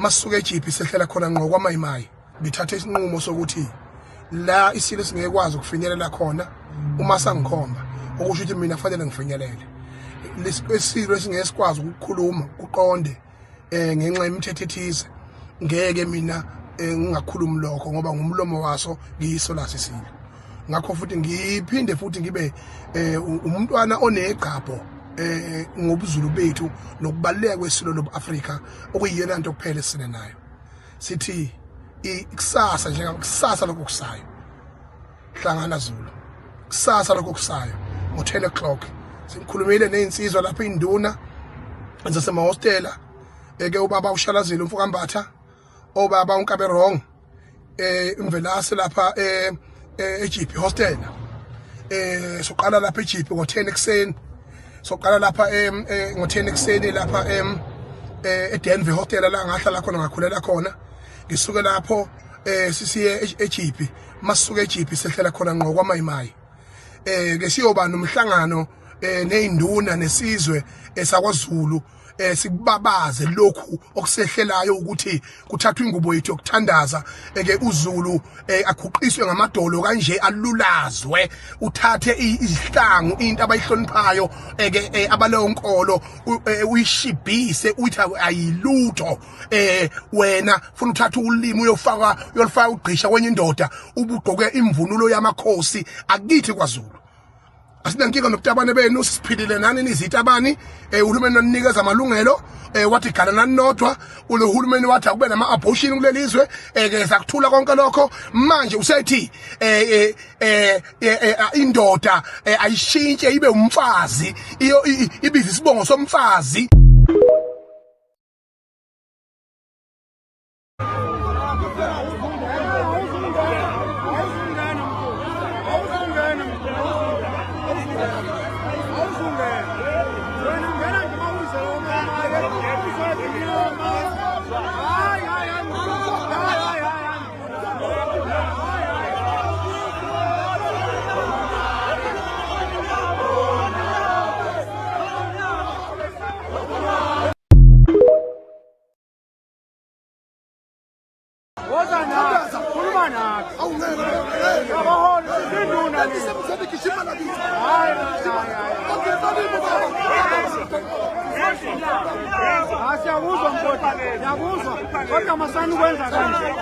Masuke eJiphi sehlela khona ngqo kwaMayimayi bithatha isinqumo sokuthi la isilo singekwazi ukufinyelela khona uma sangikhomba okusho ukuthi mina kufanele ngifinyelele lesisilo esingesikwazi ukukhuluma uqonde ngenxa yemithetho ethize ngeke mina ngingakhulumi lokho ngoba ngumlomo waso ngiyiso lasisilo ngakho futhi ngiphinde futhi ngibe umntwana onegqabho ngobuZulu bethu nokubaleka kwesilo lobuAfrika okuyiyona into kuphela esine nayo sithi ikusasa njengakusasa lokusayo hlangana Zulu kusasa lokusayo ngo10 o'clock sikhulumile nezinsizwa lapha induna zasemahostela eke ubaba uShalazile umfukambatha obaba uNkaberong imvelase lapha eJiphi hostel soqala lapha eJiphi ngo10 ekseni soqala lapha ngo10 ekseni lapha eDenver hostel la ngahlala khona ngakhulela khona ngisuke lapho sisiye eJiphi masuke eJiphi sehlela khona ngqo kwaMayimayi ke siyoba nomhlangano neinduna nesizwe esakwaZulu sikubabaze lokhu okusehlelayo ukuthi kuthathwa ingubo yethu yokuthandaza eke uZulu akhuqiswe ngamadolo kanje alulazwe uthathe izihlangu into abayihloniphayo eke abaleyo nkolo uyishibhise uthi ayilutho wena ufuna uthatha ulimi uyolifaka ugqisha kwenye indoda ubugqoke imvunulo yamakhosi akithi kwaZulu asinankinga nokutabane benu siphilile nani nizitabani uhulumeni nonikeza amalungelo wathi gala nani nodwa uhulumeni wathi akube nama abortion kulelizwe ke sakuthula konke lokho manje usethi indoda ayishintshe ibe umfazi ibiza isibongo somfazi Asiyabuzwa mfowethu, siyabuzwa. Kodwa masani kwenza kanje.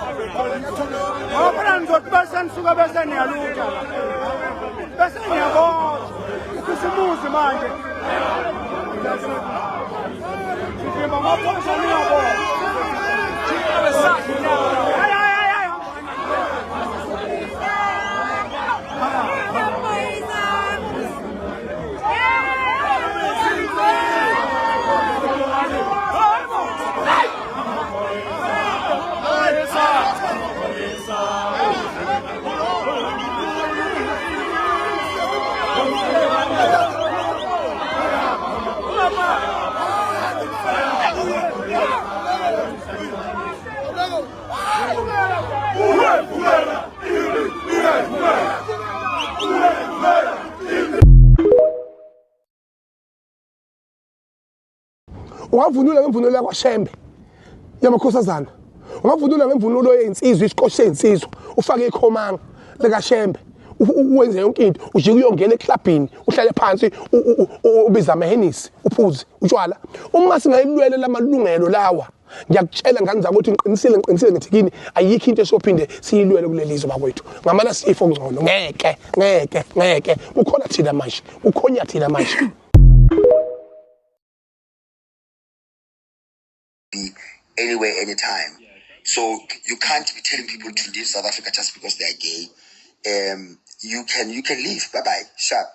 Ngoba ngizothi bese nisuka bese niyalutha. Bese niyabona. Kusimuzi manje. Ngimba maphosa niyabona. Ungavunula ngemvunulo yakwaShembe yamakhosazana ungavunula ngemvunulo yensizwe isiqoshe sensizwe ufake ikhomanga likaShembe uwenze yonke into uje uyongena eclubini uhlale phansi ubiza amahenisi uphuze utshwala uma singayilwele lamalungelo lawa ngiyakutshela ngani zami ukuthi ngiqinisile ngithi kini ayikho into esophinde siyilwele kulelizwe bakwethu ngamala sifo ngcono ngeke ukhona thina manje ukhonya thina manje anywhere, anytime. So you can't be telling people to leave South Africa just because they are gay. You can leave. Bye-bye. Sharp.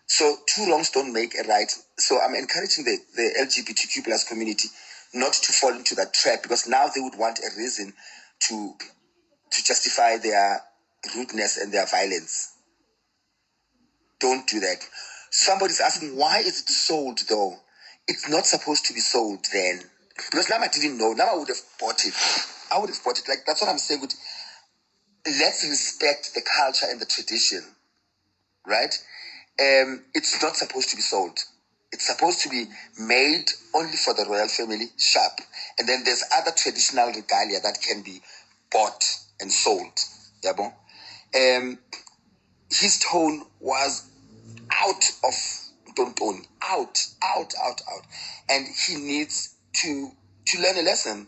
So two wrongs don't make a right. So I'm encouraging the LGBTQ plus community not to fall into that trap because now they would want a reason to justify their rudeness and their violence. Don't do that. Somebody's asking, why is it sold though? It's not supposed to be sold then. Because now I didn't know. Now I would have bought it. Like, that's what I'm saying. Let's respect the culture and the tradition. Right? It's not supposed to be sold. It's supposed to be made only for the royal family, sharp. And then there's other traditional regalia that can be bought and sold. Yabo? His tone was out of Tontoni. Out. And he needs to learn a lesson,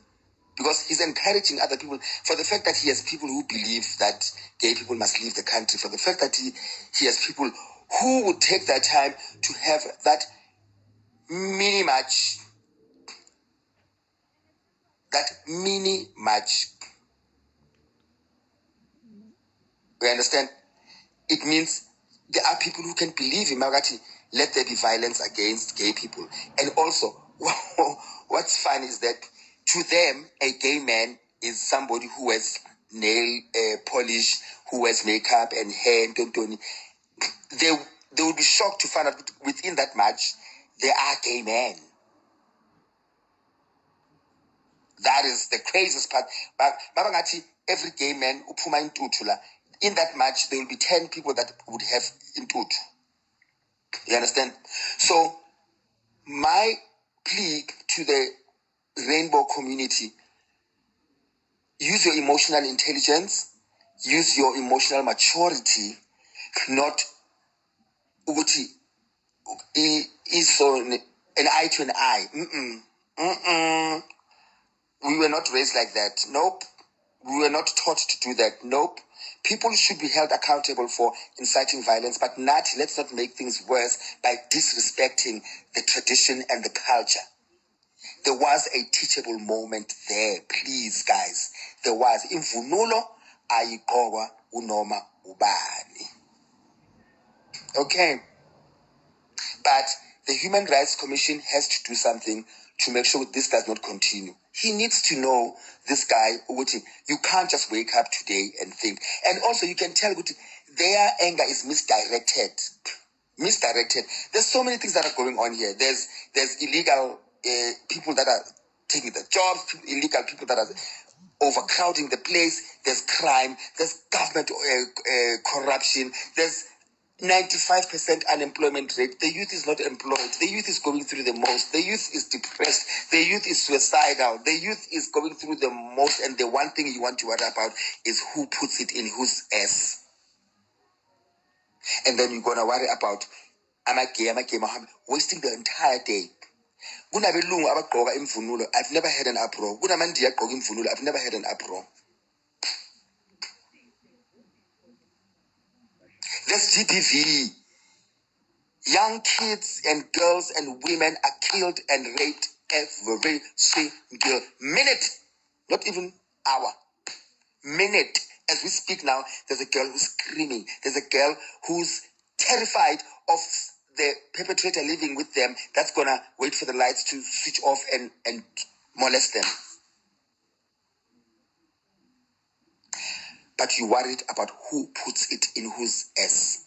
because he's encouraging other people, for the fact that he has people who believe that gay people must leave the country, for the fact that he has people who would take that time to have that mini match. We understand? It means there are people who can believe in Magati, let there be violence against gay people. And also, what's fun is that to them, a gay man is somebody who has nail polish, who has makeup and hair and tontoni. They will be shocked to find out within that match, there are gay men. That is the craziest part. But Babangati, every gay man, Upuma Intutula, in that match, there will be 10 people that would have Intutu. You understand? So, my plea to the rainbow community, use your emotional intelligence, use your emotional maturity, not Uguti is so an eye to an eye. We were not raised like that. Nope. We were not taught to do that. Nope. People should be held accountable for inciting violence, but let's not make things worse by disrespecting the tradition and the culture. There was a teachable moment there, please, guys. There was. Imvunulo ayigqokwa unoma ubani. Okay. But the Human Rights Commission has to do something to make sure this does not continue. He needs to know, this guy, you can't just wake up today and think. And also you can tell their anger is misdirected. There's so many things that are going on here. There's illegal people that are taking the jobs, illegal people that are overcrowding the place. There's crime. There's government corruption. There's 95% unemployment rate. The youth is not employed. The youth is going through the most. The youth is depressed. The youth is suicidal. The youth is going through the most. And the one thing you want to worry about is who puts it in whose ass. And then you're going to worry about, am I gay, wasting the entire day. I've never had an uproar. I've never had an uproar. There's GBV. Young kids and girls and women are killed and raped every single minute. Not even hour. Minute. As we speak now, there's a girl who's screaming. There's a girl who's terrified of the perpetrator living with them that's going to wait for the lights to switch off and molest them. But you're worried about who puts it in whose ass.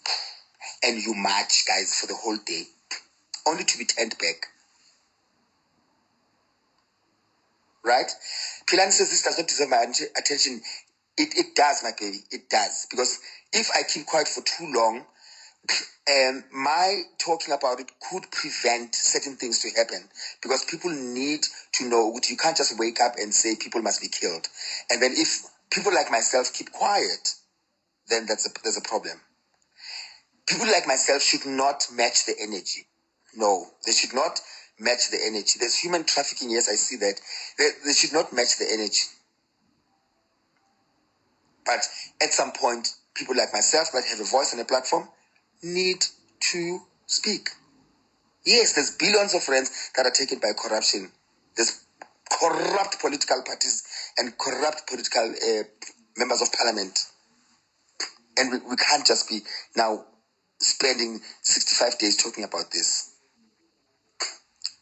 And you march, guys, for the whole day, only to be turned back. Right? Pilani says this does not deserve my attention. It does, my baby. It does. Because if I keep quiet for too long, my talking about it could prevent certain things to happen. Because people need to know, you can't just wake up and say people must be killed. And then if people like myself keep quiet, then there's a problem. People like myself should not match the energy. No, they should not match the energy. There's human trafficking, yes, I see that. They should not match the energy. But at some point, people like myself that have a voice on a platform need to speak. Yes, there's billions of rands that are taken by corruption. There's corrupt political parties and corrupt political members of parliament. And we can't just be now spending 65 days talking about this.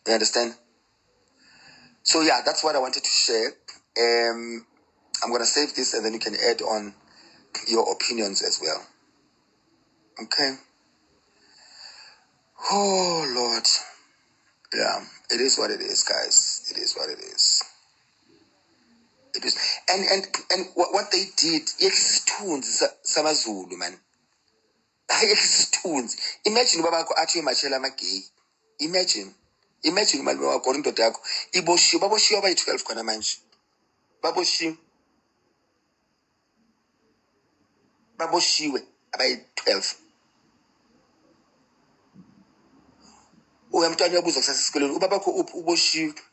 You understand? So yeah, that's what I wanted to share. I'm going to save this and then you can add on your opinions as well. Okay? Oh, Lord. Yeah, it is what it is, guys. It is what it is. It is. And what they did, Samazulu, man. Imagine Baba Ati Machela Maki. Imagine umalume wakho or indoda yakho iboshiwe, baboshiwe abayi-12 khona manje. Baboshiwe abayi-12. Uyamntwana uyabuza kusasa esikoleni, ubaba bakho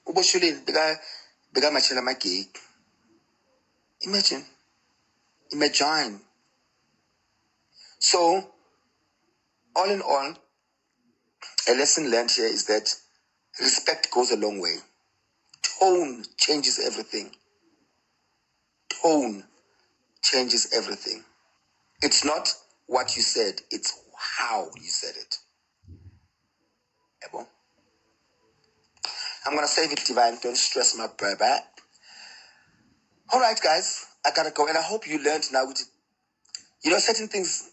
uboshiweleni bekamatshela amageyi. Imagine. So, all in all, a lesson learned here is that respect goes a long way. Tone changes everything. Tone changes everything. It's not what you said, it's how you said it. Ebo? I'm going to save it, Divine. Don't stress my brother. All right, guys. I got to go. And I hope you learned now. Certain things,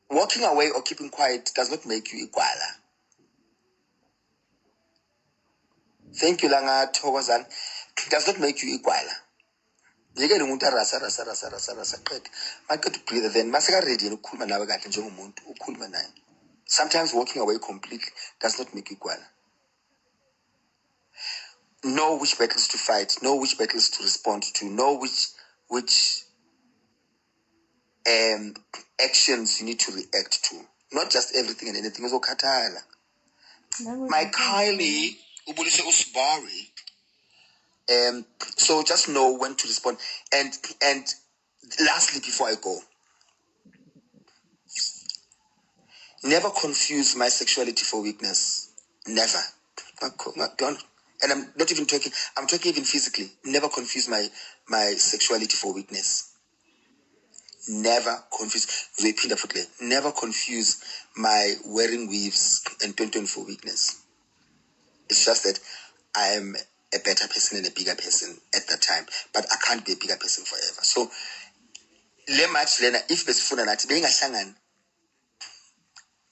walking away or keeping quiet does not make you Iguala. Thank you, Langa Togozan. It does not make you Iguala. You get a rasa. I got to breathe then. Masaka ready and cool man. Sometimes walking away completely does not make you Iguala. Know which battles to fight, know which battles to respond to, know which actions you need to react to. Not just everything and anything. My Kylie, Ubulise Usbari. So just know when to respond. And lastly, before I go, never confuse my sexuality for weakness. Never. And I'm not even talking, I'm talking even physically. Never confuse my sexuality for weakness. Never confuse. Never confuse my wearing weaves and tonton for weakness. It's just that I am a better person and a bigger person at that time. But I can't be a bigger person forever. So, if there's fun and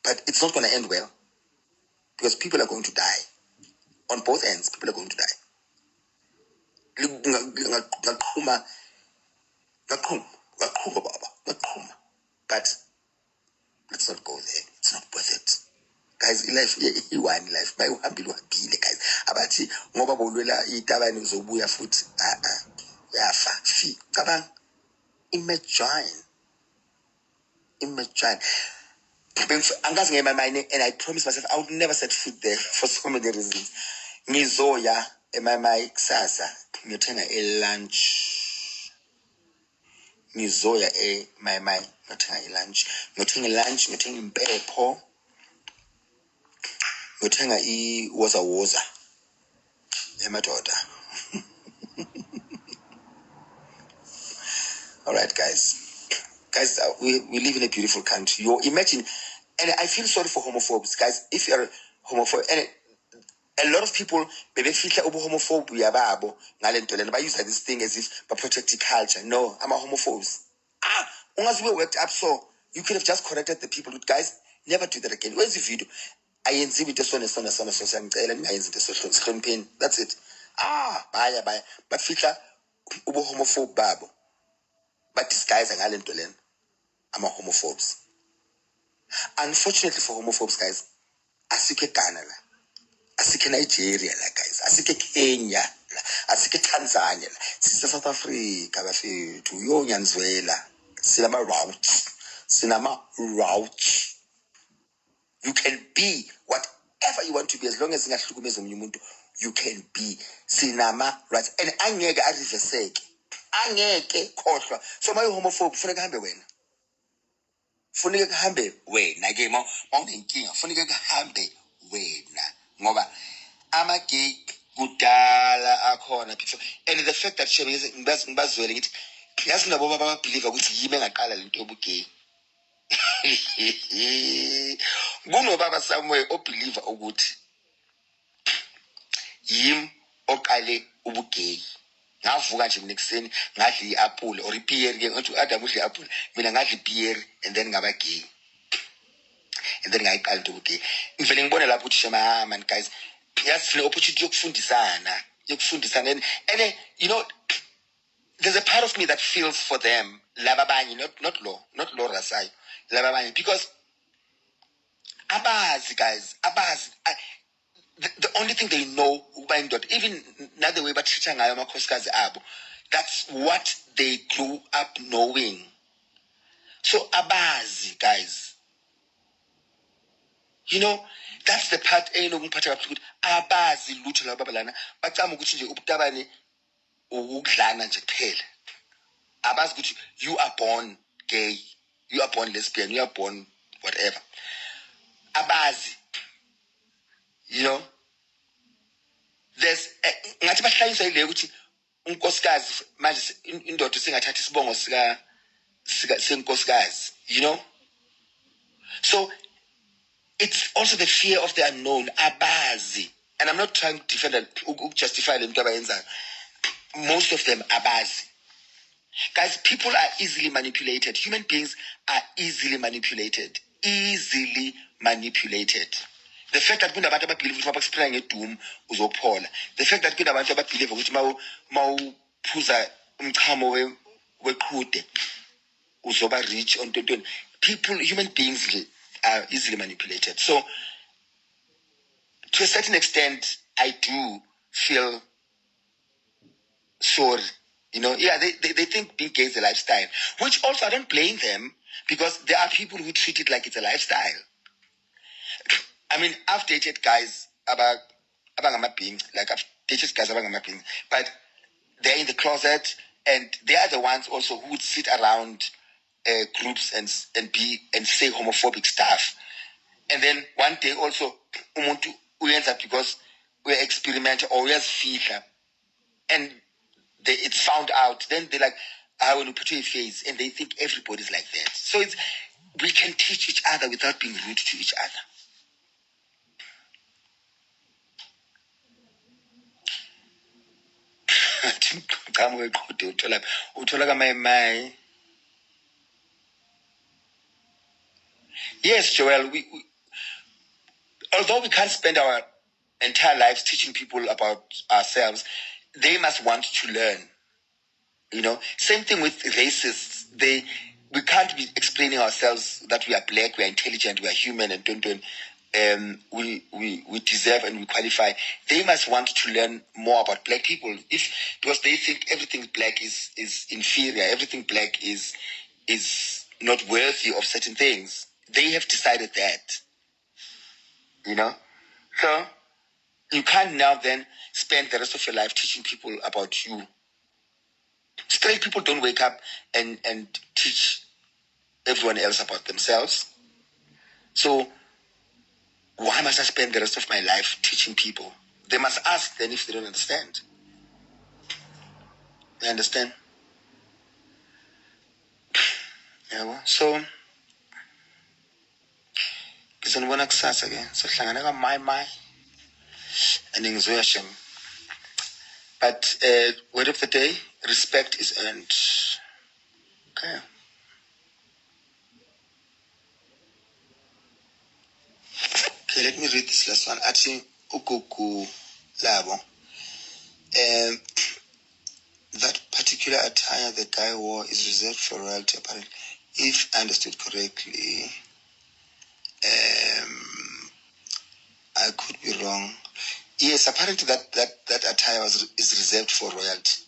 but it's not going to end well. Because people are going to die. On both ends, people are going to die. But let's not go there. It's not worth it. Guys, life, one life. My guys. Abati, ngoba bolwela itabani uzobuya futhi. Yafa. Fi. Kabang. Imagine. I'm just in my mind, and I promised myself I would never set foot there for so many reasons. Ngizoya my kusasa ngiyothenga lunch. Ngizoya my ngiyothenga lunch. Ngiyothenga lunch, ngiyothenga impepho. Ngiyothenga woza emadoda. All right, guys. Guys, we live in a beautiful country. Imagine, and I feel sorry for homophobes, guys. If you're homophobe, and a lot of people, maybe feel like homophobia, but use this thing as if by protecting culture. No, I'm a homophobes. Unless we worked up, so you could have just corrected the people. Guys, never do that again. Where's the video? I with the son, that's it. Bye. But feel like homophobe, babo. But this guys are Tolen. I'm a homophobes. Unfortunately for homophobes, guys, asike Ghana, asike Nigeria, guys, asike Kenya, asike Tanzania, sister South Africa, to Venezuela, cinema routes. You can be whatever you want to be as long as you can be cinema rights. And angeke ariveseke. Angeke khohlwa. So my homophobe funeka hambe wena. Funeka hambe wena ke mawunenkinga funeka hambe wena ngoba ama-gay kudala akhona people. And the fact that ngibazwele ngithi yazi nabo baba believe ukuthi yimi engaqala lento yobugay. Kunobaba somewhere obelieve ukuthi yimi oqale ubugay. Ngavuka nje nekuseni ngadli iapple or ipiyeri ke ngathi Adam udle iapple mina ngadli ipiyeri and then ngaba gay and then ngayiqala into gay ngivele ngibone lapho ukuthi shema man guys yasifuna opportunity yokufundisana and there's a part of me that feels for them lababanye not law rasayo lababanye because abazi guys only thing they know, even not the way but that's what they grew up knowing. So abazi, guys. You know, that's the part abazi lutho lababalana bacama ukuthi nje ubutabane ukudlana nje kuphela. Abazi ukuthi you are born gay, you are born lesbian, you are born whatever. Abazi, you know, there's ngathi bahlayisa ile ukuthi unkosikazi manje indoda singathatha isibongo sika senkosikazi, you know. So it's also the fear of the unknown, abazi. And I'm not trying to defend and justify them. Most of them abazi. Guys, people are easily manipulated. Human beings are easily manipulated. Easily manipulated. The fact that kuna abantu ababelieve ukuthi mabakusiphila ngedoom uzophola. The fact that kuna abantu ababelieve ukuthi mawuphuza umchamo weqhude uzoba rich on tontoni. People, human beings are easily manipulated. So to a certain extent, I do feel sorry. You know, yeah, they think being gay is a lifestyle, which also I don't blame them because there are people who treat it like it's a lifestyle. I mean, I've dated guys about being like I've dated guys about being, but they're in the closet and they are the ones also who would sit around groups and say homophobic stuff. And then one day also umuntu uyenza because we're experimental or we're feature and it's found out, then they're like, I want to put your face, and they think everybody's like that. So we can teach each other without being rude to each other. Yes, Joel, we although we can't spend our entire lives teaching people about ourselves, they must want to learn. You know, same thing with racists. We can't be explaining ourselves that we are black, we are intelligent, we are human, and we deserve and we qualify. They must want to learn more about black people, because they think everything black is inferior, everything black is not worthy of certain things. They have decided that. You know, so you can't now then spend the rest of your life teaching people about you. Straight people don't wake up and teach everyone else about themselves. So why must I spend the rest of my life teaching people? They must ask then if they don't understand. They understand? Yeah, well, so ngizonibona kusasa ke sohlangana ka and ngizoshem. But word of the day, respect is earned. Okay. Okay, let me read this last one. Athi ukuku labo. That particular attire the guy wore is reserved for royalty, apparently. If I understood correctly, I could be wrong. Yes, apparently that attire is reserved for royalty.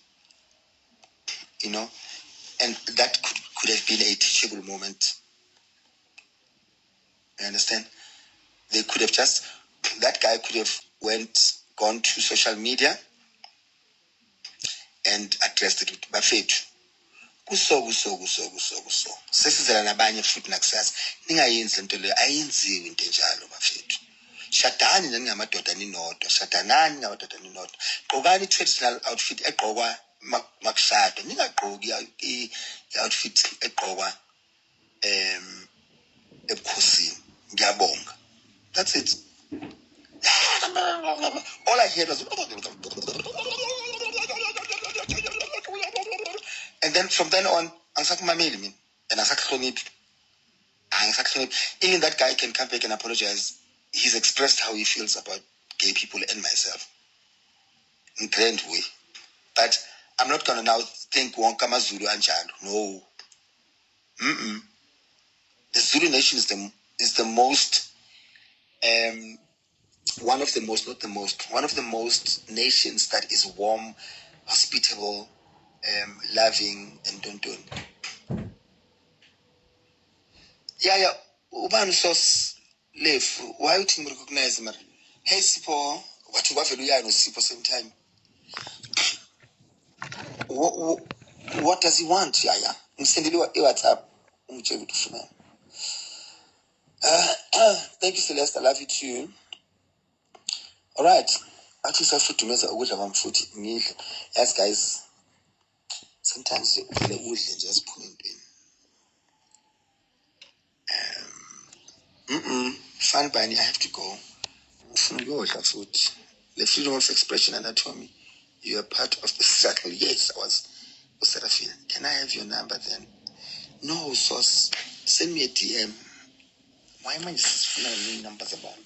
You know, and that could have been a teachable moment. You understand? They could have that guy could have gone to social media and addressed it with bafethu. Kuso. Sesizela nabanye futhi nakusasa. Ningayenzi lento leyo, ayenziwe into enjalo bafethu. Shadani ningamadoda ninodwa, shadanani ngamadoda ninodwa. Gqokani traditional outfit egqokwa makushado. Ningagqoki i-outfit egqokwa ebukhosini. Ngiyabonga. That's it. All I heard was and then from then on, angisakumameli mina and angisakuhloniphi. Even that guy can come back and apologize. He's expressed how he feels about gay people and myself in grand way. But I'm not gonna now think wonke amaZulu anjalo. No. The Zulu nation is the most one of the most, not the most, one of the most nations that is warm, hospitable, loving, and don't. Yeah. Uban sos live. Why would you recognize him? Hey, Sipo, what you have to do, no Sipo same time. What does he want? Yeah. Send you WhatsApp. Thank you, Celeste. I love you too. All right. Actually, I should to mess with one foot. Yes, guys. Sometimes you feel wood and just put it in. Fun bunny, I have to go. The freedom of expression anatomy. You are part of the struggle. Yes, I was. Serafina, can I have your number then? No, Sauce. Send me a DM. Why am I just numbers about?